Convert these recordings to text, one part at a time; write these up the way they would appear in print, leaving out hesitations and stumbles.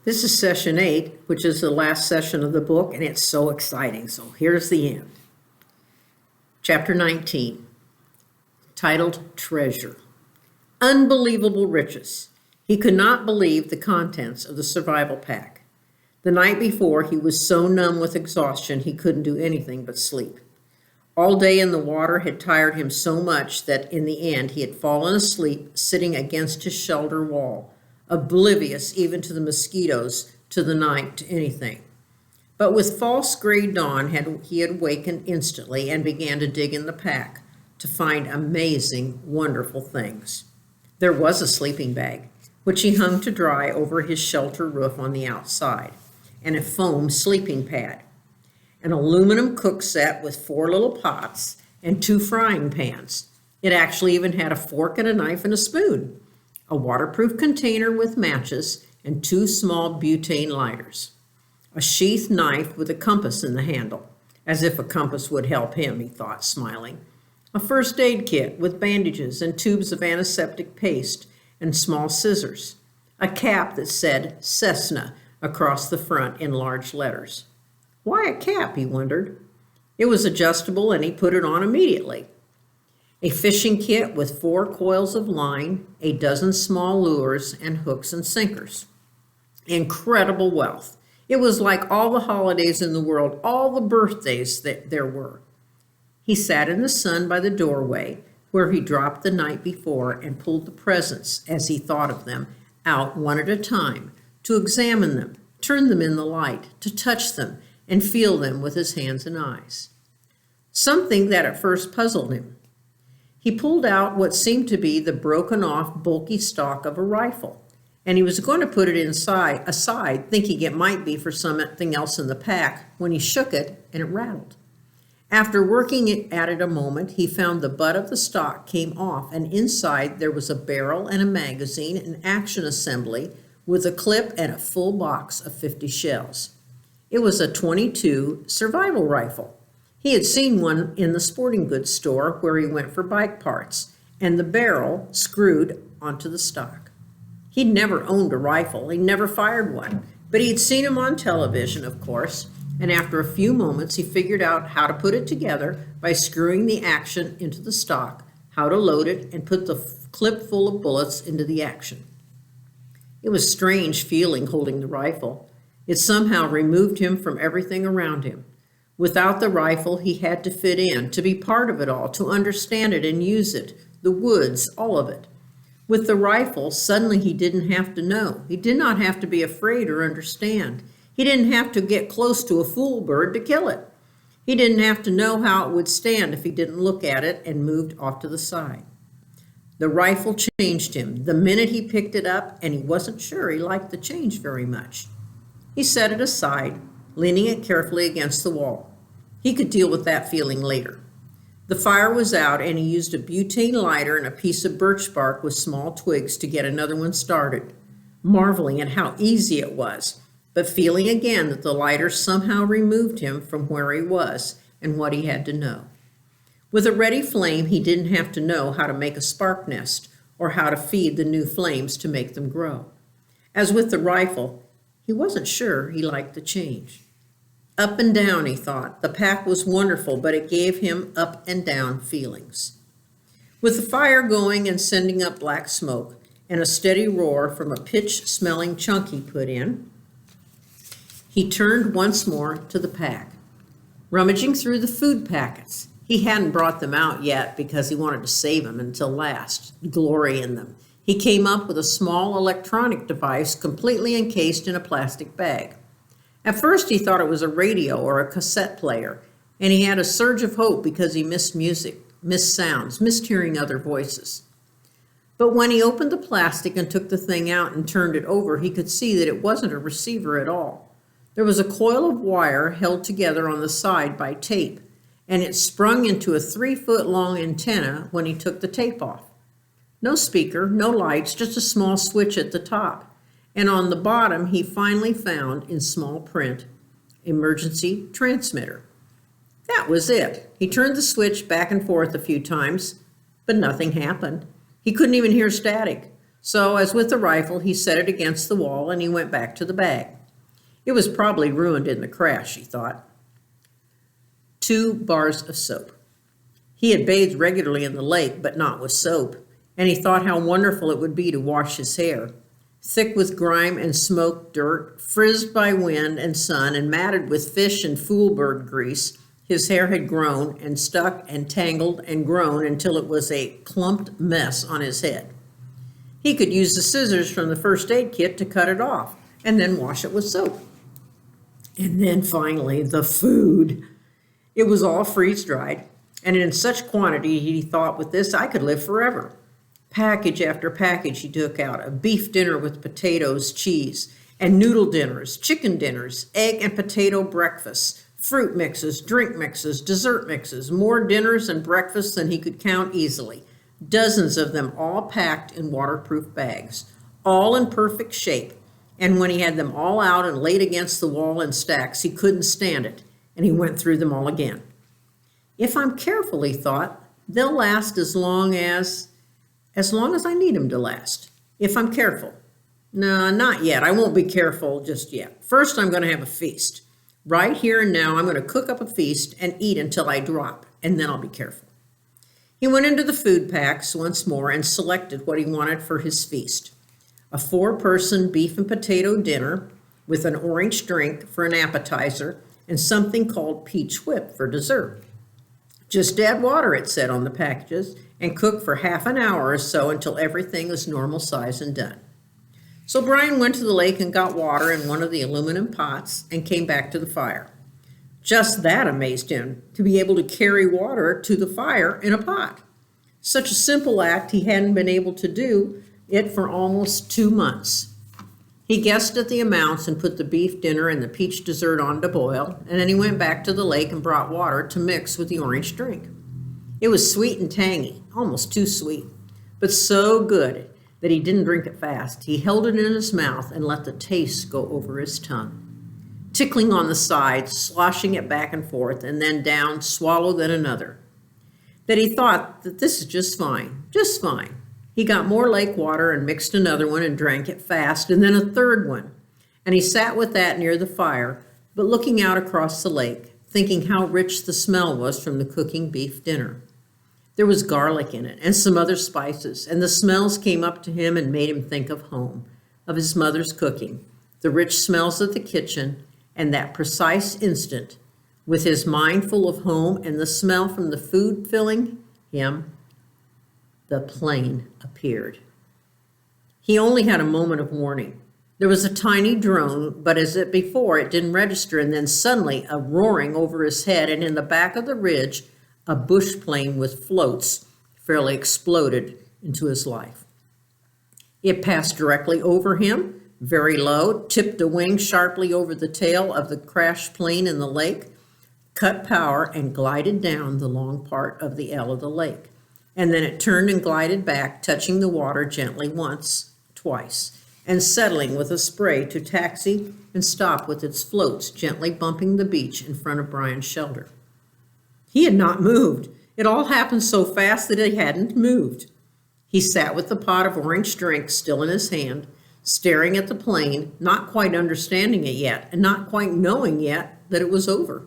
This is session 8, which is the last session of the book, and it's so exciting. So here's the end. Chapter 19, titled Treasure. Unbelievable riches. He could not believe the contents of the survival pack. The night before, he was so numb with exhaustion he couldn't do anything but sleep. All day in the water had tired him so much that in the end he had fallen asleep sitting against his shelter wall, oblivious even to the mosquitoes, to the night, to anything. But with false gray dawn he had awakened instantly and began to dig in the pack to find amazing, wonderful things. There was a sleeping bag, which he hung to dry over his shelter roof on the outside, and a foam sleeping pad, an aluminum cook set with 4 little pots and 2 frying pans. It actually even had a fork and a knife and a spoon, a waterproof container with matches, and 2 small butane lighters. A sheath knife with a compass in the handle, as if a compass would help him, he thought, smiling. A first aid kit with bandages and tubes of antiseptic paste and small scissors. A cap that said Cessna across the front in large letters. Why a cap, he wondered. It was adjustable and he put it on immediately. A fishing kit with 4 coils of line, a dozen small lures, and hooks and sinkers. Incredible wealth. It was like all the holidays in the world, all the birthdays that there were. He sat in the sun by the doorway, where he dropped the night before, and pulled the presents, as he thought of them, out one at a time, to examine them, turn them in the light, to touch them, and feel them with his hands and eyes. Something that at first puzzled him. He pulled out what seemed to be the broken-off, bulky stock of a rifle, and he was going to put it aside, thinking it might be for something else in the pack, when he shook it and it rattled. After working at it a moment, he found the butt of the stock came off, and inside there was a barrel and a magazine and action assembly with a clip and a full box of 50 shells. It was a .22 survival rifle. He had seen one in the sporting goods store where he went for bike parts, and the barrel screwed onto the stock. He'd never owned a rifle. He never fired one, but he'd seen them on television, of course, and after a few moments he figured out how to put it together by screwing the action into the stock, how to load it, and put the clip full of bullets into the action. It was a strange feeling holding the rifle. It somehow removed him from everything around him. Without the rifle, he had to fit in, to be part of it all, to understand it and use it, the woods, all of it. With the rifle, suddenly he didn't have to know. He did not have to be afraid or understand. He didn't have to get close to a fool bird to kill it. He didn't have to know how it would stand if he didn't look at it and moved off to the side. The rifle changed him the minute he picked it up, and he wasn't sure he liked the change very much. He set it aside, leaning it carefully against the wall. He could deal with that feeling later. The fire was out, and he used a butane lighter and a piece of birch bark with small twigs to get another one started, marveling at how easy it was, but feeling again that the lighter somehow removed him from where he was and what he had to know. With a ready flame, he didn't have to know how to make a spark nest or how to feed the new flames to make them grow. As with the rifle, he wasn't sure he liked the change. Up and down, he thought. The pack was wonderful, but it gave him up and down feelings. With the fire going and sending up black smoke and a steady roar from a pitch-smelling chunk he put in, he turned once more to the pack, rummaging through the food packets. He hadn't brought them out yet because he wanted to save them until last, glory in them. He came up with a small electronic device completely encased in a plastic bag. At first he thought it was a radio or a cassette player, and he had a surge of hope because he missed music, missed sounds, missed hearing other voices. But when he opened the plastic and took the thing out and turned it over, he could see that it wasn't a receiver at all. There was a coil of wire held together on the side by tape, and it sprung into a 3-foot-long antenna when he took the tape off. No speaker, no lights, just a small switch at the top. And on the bottom, he finally found, in small print, emergency transmitter. That was it. He turned the switch back and forth a few times, but nothing happened. He couldn't even hear static. So, as with the rifle, he set it against the wall and he went back to the bag. It was probably ruined in the crash, he thought. 2 bars of soap. He had bathed regularly in the lake, but not with soap, and he thought how wonderful it would be to wash his hair. Thick with grime and smoke dirt, frizzed by wind and sun, and matted with fish and foolbird grease, his hair had grown and stuck and tangled and grown until it was a clumped mess on his head. He could use the scissors from the first aid kit to cut it off and then wash it with soap. And then finally, the food. It was all freeze-dried, and in such quantity he thought, with this I could live forever. Package after package he took out, a beef dinner with potatoes, cheese, and noodle dinners, chicken dinners, egg and potato breakfasts, fruit mixes, drink mixes, dessert mixes, more dinners and breakfasts than he could count easily. Dozens of them, all packed in waterproof bags, all in perfect shape. And when he had them all out and laid against the wall in stacks, he couldn't stand it, and he went through them all again. If I'm careful, he thought, they'll last as long as I need them to last. If I'm careful. No, not yet. I won't be careful just yet. First, I'm going to have a feast. Right here and now, I'm going to cook up a feast and eat until I drop, and then I'll be careful. He went into the food packs once more and selected what he wanted for his feast. A 4-person beef and potato dinner with an orange drink for an appetizer and something called peach whip for dessert. Just add water, it said on the packages, and cook for half an hour or so until everything is normal size and done. So Brian went to the lake and got water in one of the aluminum pots and came back to the fire. Just that amazed him, to be able to carry water to the fire in a pot. Such a simple act, he hadn't been able to do it for almost 2 months. He guessed at the amounts and put the beef dinner and the peach dessert on to boil, and then he went back to the lake and brought water to mix with the orange drink. It was sweet and tangy, almost too sweet, but so good that he didn't drink it fast. He held it in his mouth and let the taste go over his tongue, tickling on the sides, sloshing it back and forth, and then down, swallow, then another. That he thought that this is just fine, just fine. He got more lake water and mixed another one and drank it fast, and then a third one. And he sat with that near the fire, but looking out across the lake, thinking how rich the smell was from the cooking beef dinner. There was garlic in it and some other spices, and the smells came up to him and made him think of home, of his mother's cooking, the rich smells of the kitchen, and that precise instant, with his mind full of home and the smell from the food filling him, the plane appeared. He only had a moment of warning. There was a tiny drone, but as it before, it didn't register, and then suddenly a roaring over his head, and in the back of the ridge, a bush plane with floats fairly exploded into his life. It passed directly over him, very low, tipped a wing sharply over the tail of the crashed plane in the lake, cut power, and glided down the long part of the L of the lake. And then it turned and glided back, touching the water gently once, twice, and settling with a spray to taxi and stop with its floats gently bumping the beach in front of Brian's shelter. He had not moved. It all happened so fast that he hadn't moved. He sat with the pot of orange drink still in his hand, staring at the plane, not quite understanding it yet, and not quite knowing yet that it was over.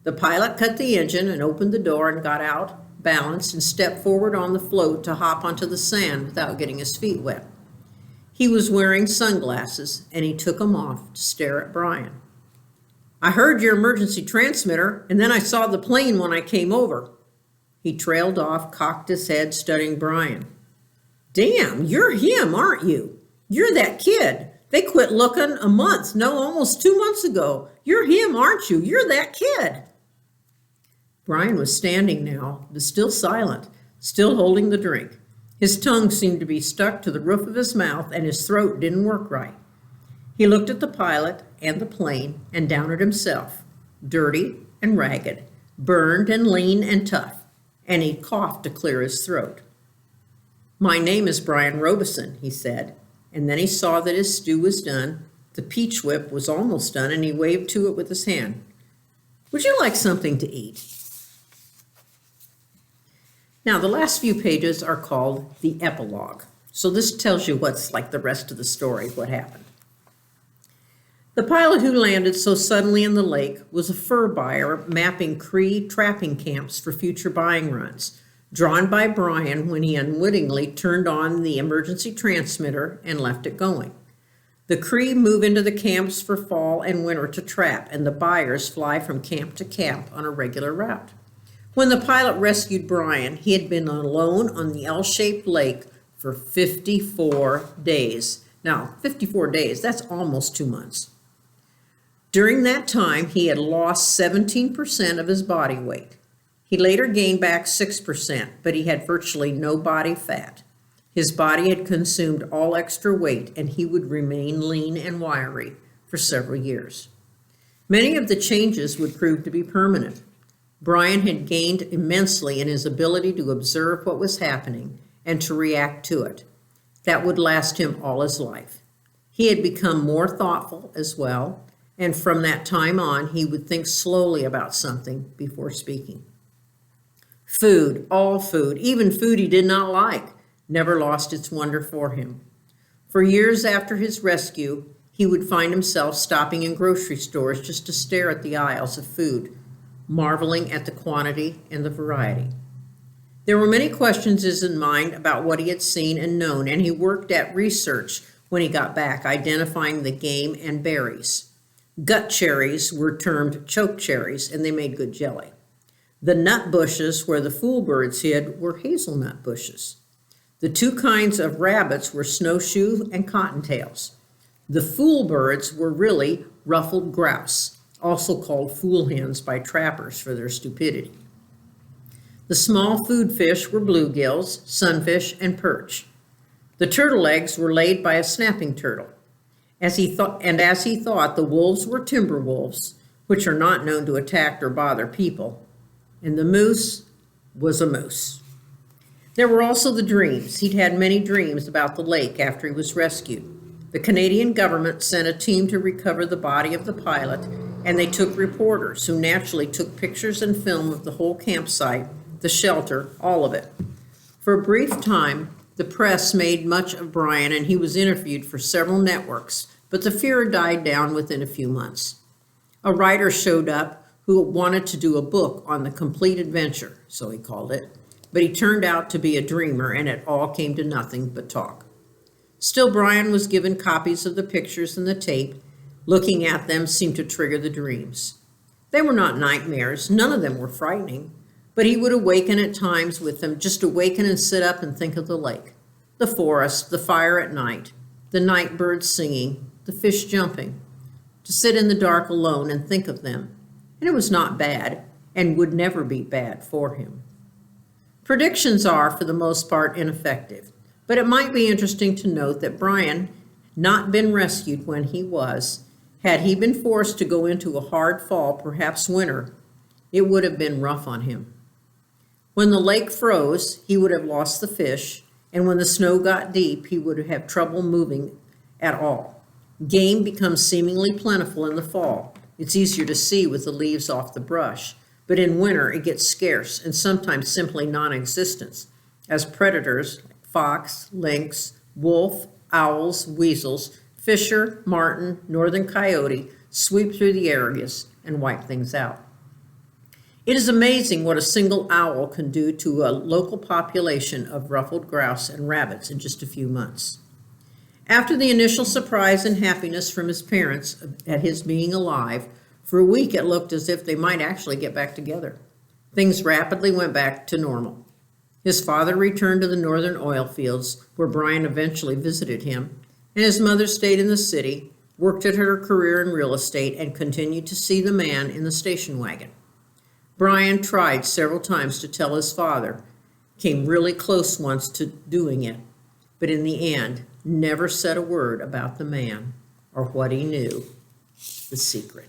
The pilot cut the engine and opened the door and got out, balanced, and stepped forward on the float to hop onto the sand without getting his feet wet. He was wearing sunglasses, and he took them off to stare at Brian. "I heard your emergency transmitter, and then I saw the plane when I came over." He trailed off, cocked his head, studying Brian. "Damn, you're him, aren't you? You're that kid. They quit looking almost 2 months ago. You're him, aren't you? You're that kid." Brian was standing now, but still silent, still holding the drink. His tongue seemed to be stuck to the roof of his mouth, and his throat didn't work right. He looked at the pilot and the plane and down at himself, dirty and ragged, burned and lean and tough, and he coughed to clear his throat. "My name is Brian Robeson," he said, and then he saw that his stew was done, the peach whip was almost done, and he waved to it with his hand. "Would you like something to eat?" Now, the last few pages are called the Epilogue. So this tells you what's like the rest of the story, what happened. The pilot who landed so suddenly in the lake was a fur buyer mapping Cree trapping camps for future buying runs, drawn by Brian when he unwittingly turned on the emergency transmitter and left it going. The Cree move into the camps for fall and winter to trap, and the buyers fly from camp to camp on a regular route. When the pilot rescued Brian, he had been alone on the L-shaped lake for 54 days. Now, 54 days, that's almost 2 months. During that time, he had lost 17% of his body weight. He later gained back 6%, but he had virtually no body fat. His body had consumed all extra weight, and he would remain lean and wiry for several years. Many of the changes would prove to be permanent. Brian had gained immensely in his ability to observe what was happening and to react to it. That would last him all his life. He had become more thoughtful as well, and from that time on, he would think slowly about something before speaking. Food, all food, even food he did not like, never lost its wonder for him. For years after his rescue, he would find himself stopping in grocery stores just to stare at the aisles of food, marveling at the quantity and the variety. There were many questions in his mind about what he had seen and known, and he worked at research when he got back, identifying the game and berries. Gut cherries were termed choke cherries, and they made good jelly. The nut bushes where the fool birds hid were hazelnut bushes. The two kinds of rabbits were snowshoe and cottontails. The fool birds were really ruffled grouse, also called fool hens by trappers for their stupidity. The small food fish were bluegills, sunfish, and perch. The turtle eggs were laid by a snapping turtle. As he thought, the wolves were timber wolves, which are not known to attack or bother people, and the moose was a moose. There were also the dreams. He'd had many dreams about the lake after he was rescued. The Canadian government sent a team to recover the body of the pilot, and they took reporters who naturally took pictures and film of the whole campsite, the shelter, all of it. For a brief time, the press made much of Brian, and he was interviewed for several networks, but the fear died down within a few months. A writer showed up who wanted to do a book on the complete adventure, so he called it, but he turned out to be a dreamer, and it all came to nothing but talk. Still, Brian was given copies of the pictures and the tape. Looking at them seemed to trigger the dreams. They were not nightmares. None of them were frightening, but he would awaken at times with them, just awaken and sit up and think of the lake, the forest, the fire at night, the night birds singing, the fish jumping, to sit in the dark alone and think of them. And it was not bad, and would never be bad for him. Predictions are, for the most part, ineffective, but it might be interesting to note that Brian not been rescued when he was. Had he been forced to go into a hard fall, perhaps winter, it would have been rough on him. When the lake froze, he would have lost the fish, and when the snow got deep, he would have trouble moving at all. Game becomes seemingly plentiful in the fall. It's easier to see with the leaves off the brush, but in winter it gets scarce and sometimes simply non-existent, as predators, fox, lynx, wolf, owls, weasels, fisher, marten, northern coyote sweep through the areas and wipe things out. It is amazing what a single owl can do to a local population of ruffled grouse and rabbits in just a few months. After the initial surprise and happiness from his parents at his being alive, for a week it looked as if they might actually get back together. Things rapidly went back to normal. His father returned to the northern oil fields, where Brian eventually visited him, and his mother stayed in the city, worked at her career in real estate, and continued to see the man in the station wagon. Brian tried several times to tell his father, came really close once to doing it, but in the end, never said a word about the man or what he knew, the secret.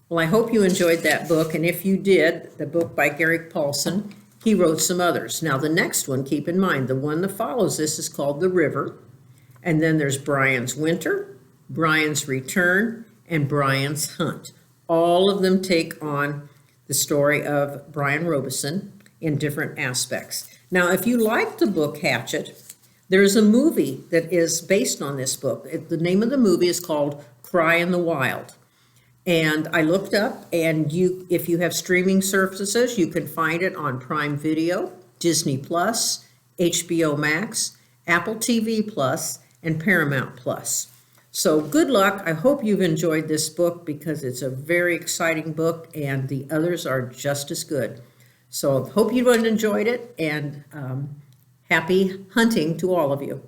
Well, I hope you enjoyed that book, and if you did, the book by Gary Paulson, he wrote some others. Now, the next one, keep in mind, the one that follows this is called The River, and then there's Brian's Winter, Brian's Return, and Brian's Hunt. All of them take on the story of Brian Robeson in different aspects. Now, if you like the book Hatchet, There's a movie that is based on this book. The name of the movie is called Cry in the Wild. And I looked up, and if you have streaming services, you can find it on Prime Video, Disney Plus, HBO Max, Apple TV Plus, and Paramount Plus. So good luck. I hope you've enjoyed this book because it's a very exciting book, and the others are just as good. So hope you've enjoyed it, and happy hunting to all of you.